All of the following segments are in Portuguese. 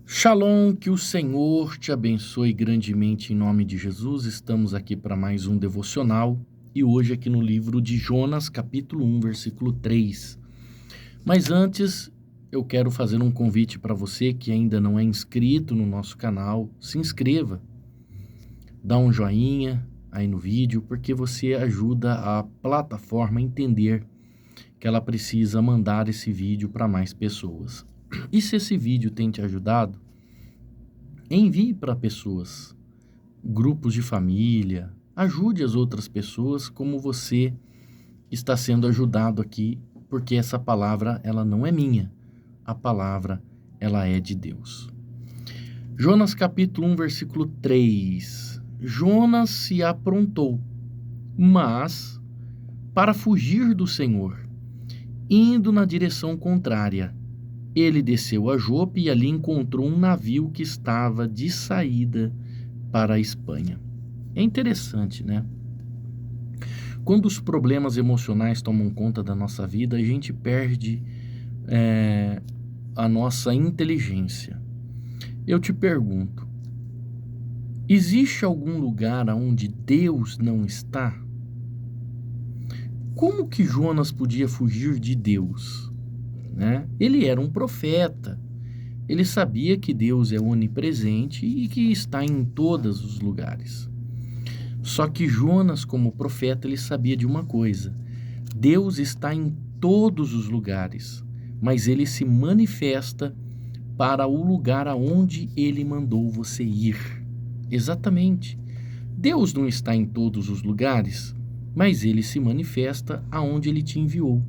Shalom, que o Senhor te abençoe grandemente em nome de Jesus. Estamos aqui para mais um devocional e hoje aqui no livro de Jonas, capítulo 1, versículo 3. Mas antes, eu quero fazer um convite para você que ainda não é inscrito no nosso canal. Se inscreva, dá um joinha aí no vídeo, porque você ajuda a plataforma a entender que ela precisa mandar esse vídeo para mais pessoas. E se esse vídeo tem te ajudado, envie para pessoas, grupos de família, ajude as outras pessoas como você está sendo ajudado aqui, porque essa palavra, ela não é minha, a palavra, ela é de Deus. Jonas capítulo 1, versículo 3. Jonas se aprontou, mas para fugir do Senhor, indo na direção contrária. Ele desceu a Jope e ali encontrou um navio que estava de saída para a Espanha. É interessante, né? Quando os problemas emocionais tomam conta da nossa vida, a gente perde a nossa inteligência. Eu te pergunto, existe algum lugar onde Deus não está? Como que Jonas podia fugir de Deus? Né? Ele era um profeta. Ele sabia que Deus é onipresente e que está em todos os lugares. Só que Jonas, como profeta, ele sabia de uma coisa: Deus está em todos os lugares, mas ele se manifesta para o lugar aonde ele mandou você ir. Exatamente. Deus não está em todos os lugares, mas ele se manifesta aonde ele te enviou.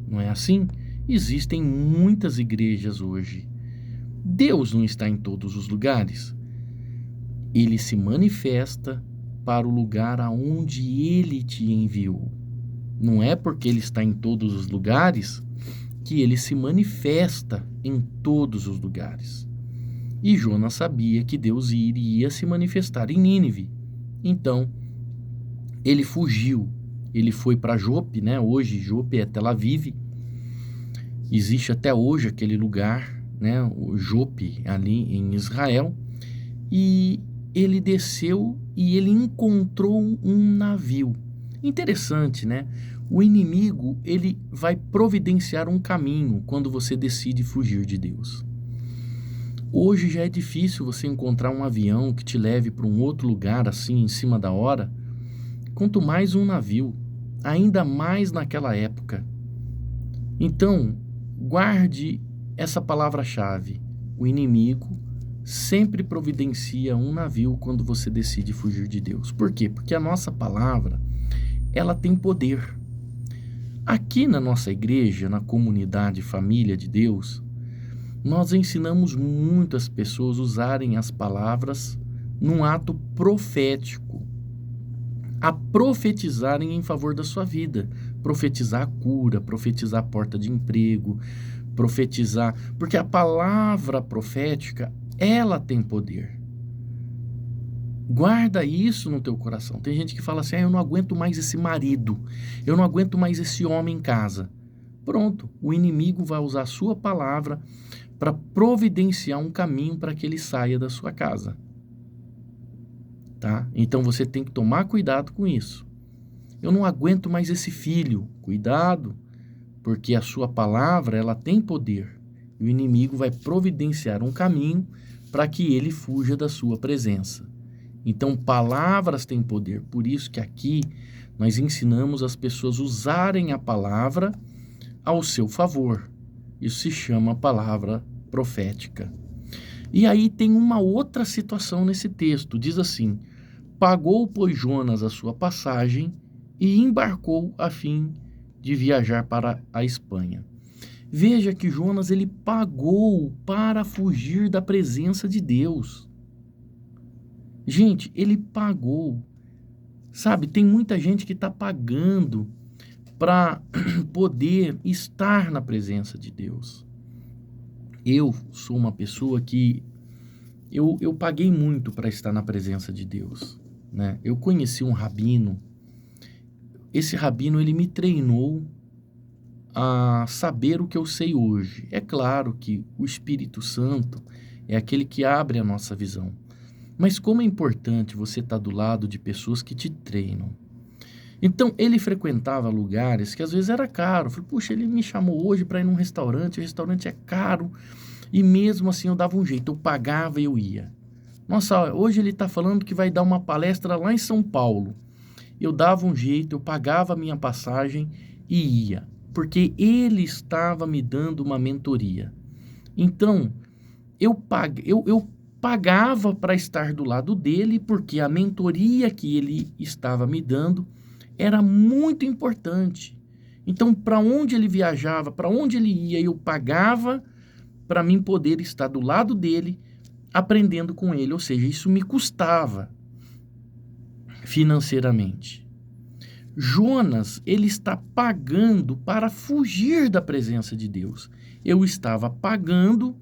Não é assim? Existem muitas igrejas hoje. Deus não está em todos os lugares. Ele se manifesta para o lugar aonde ele te enviou. Não é porque ele está em todos os lugares que ele se manifesta em todos os lugares. E Jonas sabia que Deus iria se manifestar em Nínive. Então, ele fugiu. Ele foi para Jope, né? Hoje Jope é Tel Aviv. Existe até hoje aquele lugar, né? O Jope, ali em Israel. E ele desceu e ele encontrou um navio. Interessante, né? O inimigo, ele vai providenciar um caminho quando você decide fugir de Deus. Hoje já é difícil você encontrar um avião que te leve para um outro lugar assim, em cima da hora. Quanto mais um navio, ainda mais naquela época. Então, guarde essa palavra-chave. O inimigo sempre providencia um navio quando você decide fugir de Deus. Por quê? Porque a nossa palavra, ela tem poder. Aqui na nossa igreja, na comunidade Família de Deus, nós ensinamos muito as pessoas a usarem as palavras num ato profético, a profetizarem em favor da sua vida, profetizar a cura, profetizar a porta de emprego, profetizar, porque a palavra profética, ela tem poder. Guarda isso no teu coração. Tem gente que fala assim: eu não aguento mais esse marido, eu não aguento mais esse homem em casa. Pronto, o inimigo vai usar a sua palavra para providenciar um caminho para que ele saia da sua casa. Tá? Então você tem que tomar cuidado com isso. Eu não aguento mais esse filho. Cuidado, porque a sua palavra, ela tem poder. E o inimigo vai providenciar um caminho para que ele fuja da sua presença. Então, palavras têm poder. Por isso que aqui nós ensinamos as pessoas a usarem a palavra ao seu favor. Isso se chama palavra profética. E aí tem uma outra situação nesse texto. Diz assim: pagou, pois, Jonas a sua passagem e embarcou a fim de viajar para a Espanha. Veja que Jonas, ele pagou para fugir da presença de Deus. Gente, ele pagou. Sabe, tem muita gente que está pagando para poder estar na presença de Deus. Eu sou uma pessoa que eu paguei muito para estar na presença de Deus, né? Eu conheci um rabino. Esse rabino, ele me treinou a saber o que eu sei hoje. É claro que o Espírito Santo, é aquele que abre a nossa visão. Mas como é importante você estar do lado de pessoas que te treinam. Então, ele frequentava lugares que às vezes era caro. Eu falei, puxa, ele me chamou hoje para ir num restaurante, o restaurante é caro. E mesmo assim eu dava um jeito, eu pagava e eu ia. Nossa, hoje ele está falando que vai dar uma palestra lá em São Paulo. Eu dava um jeito, eu pagava a minha passagem e ia. Porque ele estava me dando uma mentoria. Então, eu pagava para estar do lado dele, porque a mentoria que ele estava me dando era muito importante. Então, para onde ele viajava, para onde ele ia, eu pagava para mim poder estar do lado dele, aprendendo com ele. Ou seja, isso me custava financeiramente. Jonas, ele está pagando para fugir da presença de Deus. Eu estava pagando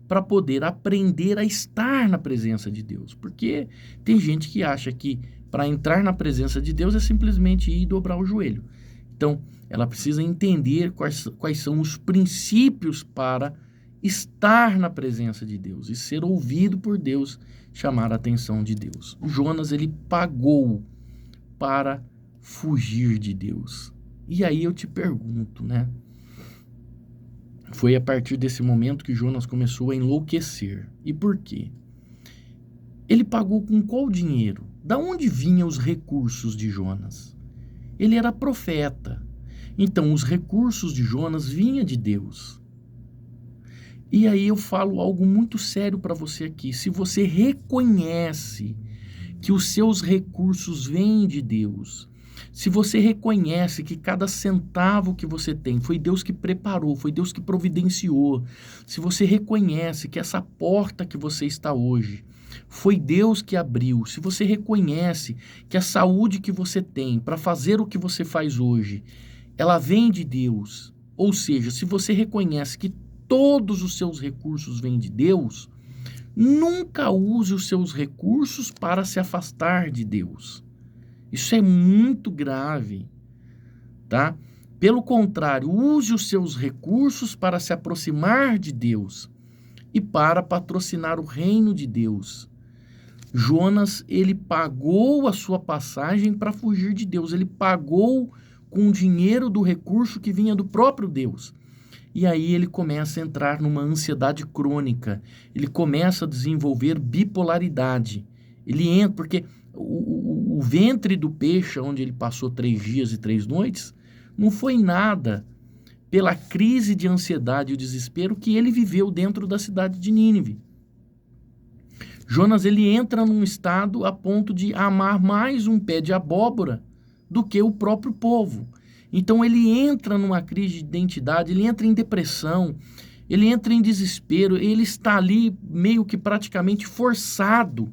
para poder aprender a estar na presença de Deus. Porque tem gente que acha que para entrar na presença de Deus é simplesmente ir e dobrar o joelho. Então, ela precisa entender quais são os princípios para estar na presença de Deus e ser ouvido por Deus, chamar a atenção de Deus. Jonas, ele pagou para fugir de Deus. E aí eu te pergunto, né? Foi a partir desse momento que Jonas começou a enlouquecer. E por quê? Ele pagou com qual dinheiro? Da onde vinham os recursos de Jonas? Ele era profeta. Então, os recursos de Jonas vinham de Deus. E aí eu falo algo muito sério para você aqui. Se você reconhece que os seus recursos vêm de Deus, se você reconhece que cada centavo que você tem foi Deus que preparou, foi Deus que providenciou, se você reconhece que essa porta que você está hoje foi Deus que abriu, se você reconhece que a saúde que você tem para fazer o que você faz hoje, ela vem de Deus, ou seja, se você reconhece que todos os seus recursos vêm de Deus, nunca use os seus recursos para se afastar de Deus. Isso é muito grave, tá? Pelo contrário, use os seus recursos para se aproximar de Deus e para patrocinar o reino de Deus. Jonas, ele pagou a sua passagem para fugir de Deus. Ele pagou com o dinheiro do recurso que vinha do próprio Deus. E aí ele começa a entrar numa ansiedade crônica. Ele começa a desenvolver bipolaridade. Ele entra, porque o ventre do peixe, onde ele passou 3 dias e 3 noites, não foi nada pela crise de ansiedade e o desespero que ele viveu dentro da cidade de Nínive. Jonas, ele entra num estado a ponto de amar mais um pé de abóbora do que o próprio povo. Então ele entra numa crise de identidade, ele entra em depressão, ele entra em desespero, ele está ali meio que praticamente forçado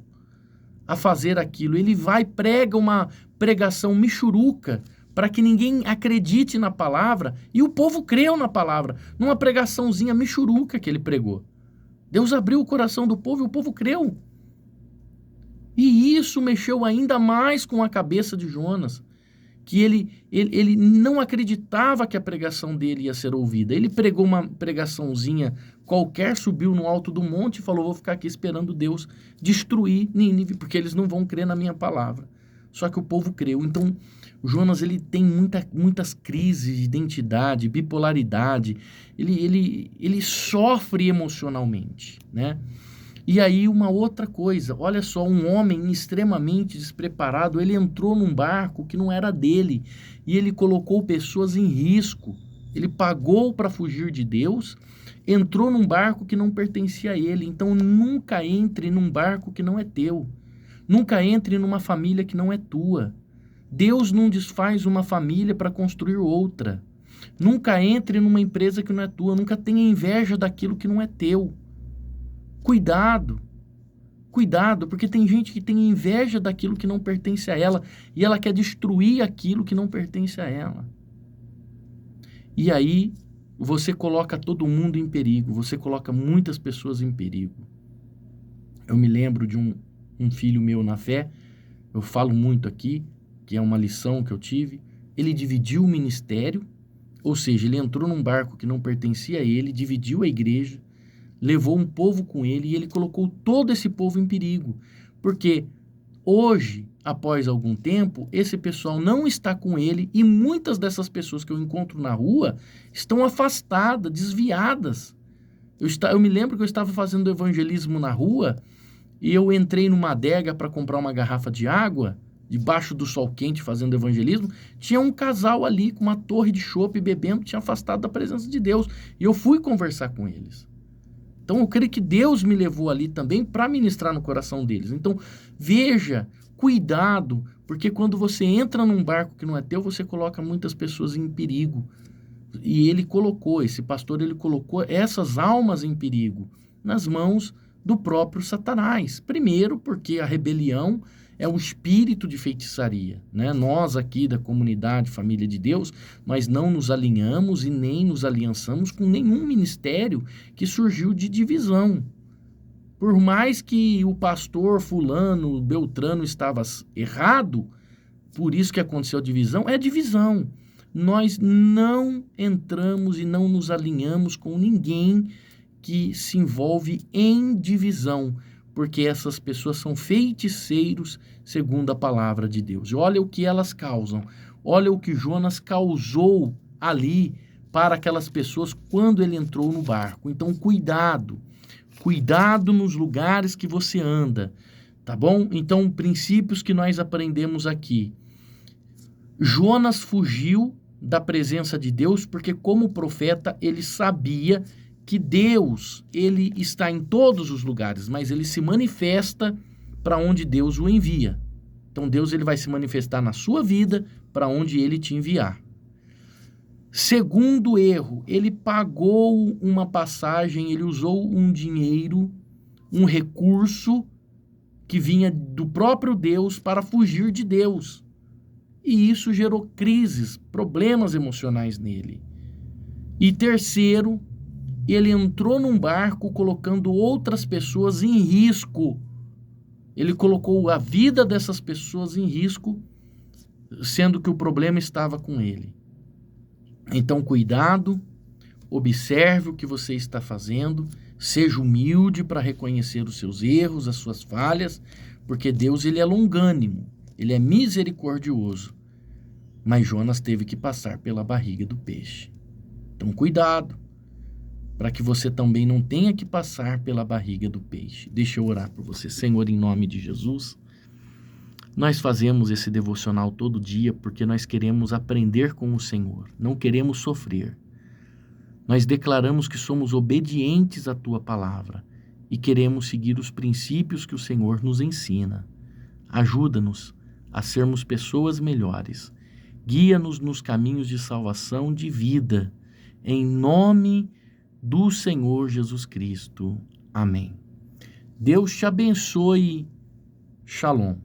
a fazer aquilo. Ele vai, prega uma pregação michuruca para que ninguém acredite na palavra, e o povo creu na palavra, numa pregaçãozinha michuruca que ele pregou. Deus abriu o coração do povo e o povo creu. E isso mexeu ainda mais com a cabeça de Jonas, que ele não acreditava que a pregação dele ia ser ouvida. Ele pregou uma pregaçãozinha qualquer, subiu no alto do monte e falou, vou ficar aqui esperando Deus destruir Nínive, porque eles não vão crer na minha palavra. Só que o povo creu. Então, Jonas, ele tem muitas crises de identidade, bipolaridade, ele sofre emocionalmente, né? E aí uma outra coisa, olha só, um homem extremamente despreparado, ele entrou num barco que não era dele e ele colocou pessoas em risco. Ele pagou para fugir de Deus, entrou num barco que não pertencia a ele. Então nunca entre num barco que não é teu. Nunca entre numa família que não é tua. Deus não desfaz uma família para construir outra. Nunca entre numa empresa que não é tua. Nunca tenha inveja daquilo que não é teu. Cuidado, porque tem gente que tem inveja daquilo que não pertence a ela e ela quer destruir aquilo que não pertence a ela. E aí você coloca todo mundo em perigo, você coloca muitas pessoas em perigo. Eu me lembro de um filho meu na fé, eu falo muito aqui, que é uma lição que eu tive. Ele dividiu o ministério, ou seja, ele entrou num barco que não pertencia a ele, dividiu a igreja, levou um povo com ele e ele colocou todo esse povo em perigo. Porque hoje, após algum tempo, esse pessoal não está com ele e muitas dessas pessoas que eu encontro na rua estão afastadas, desviadas. Eu me lembro que eu estava fazendo evangelismo na rua e eu entrei numa adega para comprar uma garrafa de água, debaixo do sol quente fazendo evangelismo. Tinha um casal ali com uma torre de chopp bebendo, tinha afastado da presença de Deus. E eu fui conversar com eles. Então eu creio que Deus me levou ali também para ministrar no coração deles. Então veja, cuidado, porque quando você entra num barco que não é teu, você coloca muitas pessoas em perigo. E esse pastor, ele colocou essas almas em perigo nas mãos do próprio Satanás. Primeiro, porque a rebelião é um espírito de feitiçaria, né? Nós aqui da comunidade Família de Deus, nós não nos alinhamos e nem nos aliançamos com nenhum ministério que surgiu de divisão. Por mais que o pastor fulano, Beltrano estava errado, por isso que aconteceu a divisão, é divisão. Nós não entramos e não nos alinhamos com ninguém que se envolve em divisão, porque essas pessoas são feiticeiros segundo a palavra de Deus. E olha o que elas causam. Olha o que Jonas causou ali para aquelas pessoas quando ele entrou no barco. Então, cuidado. Cuidado nos lugares que você anda, tá bom? Então, princípios que nós aprendemos aqui. Jonas fugiu da presença de Deus porque, como profeta, ele sabia que Deus, ele está em todos os lugares, mas ele se manifesta para onde Deus o envia. Então Deus, ele vai se manifestar na sua vida para onde ele te enviar. Segundo erro, ele pagou uma passagem, ele usou um dinheiro, um recurso que vinha do próprio Deus para fugir de Deus. E isso gerou crises, problemas emocionais nele. E terceiro, ele entrou num barco colocando outras pessoas em risco. Ele colocou a vida dessas pessoas em risco, sendo que o problema estava com ele. Então, cuidado, observe o que você está fazendo, seja humilde para reconhecer os seus erros, as suas falhas, porque Deus, ele é longânimo, ele é misericordioso. Mas Jonas teve que passar pela barriga do peixe. Então, cuidado, para que você também não tenha que passar pela barriga do peixe. Deixa eu orar por você. Senhor, em nome de Jesus, nós fazemos esse devocional todo dia porque nós queremos aprender com o Senhor, não queremos sofrer. Nós declaramos que somos obedientes à Tua palavra e queremos seguir os princípios que o Senhor nos ensina. Ajuda-nos a sermos pessoas melhores. Guia-nos nos caminhos de salvação, de vida. Em nome do Senhor Jesus Cristo. Amém. Deus te abençoe. Shalom.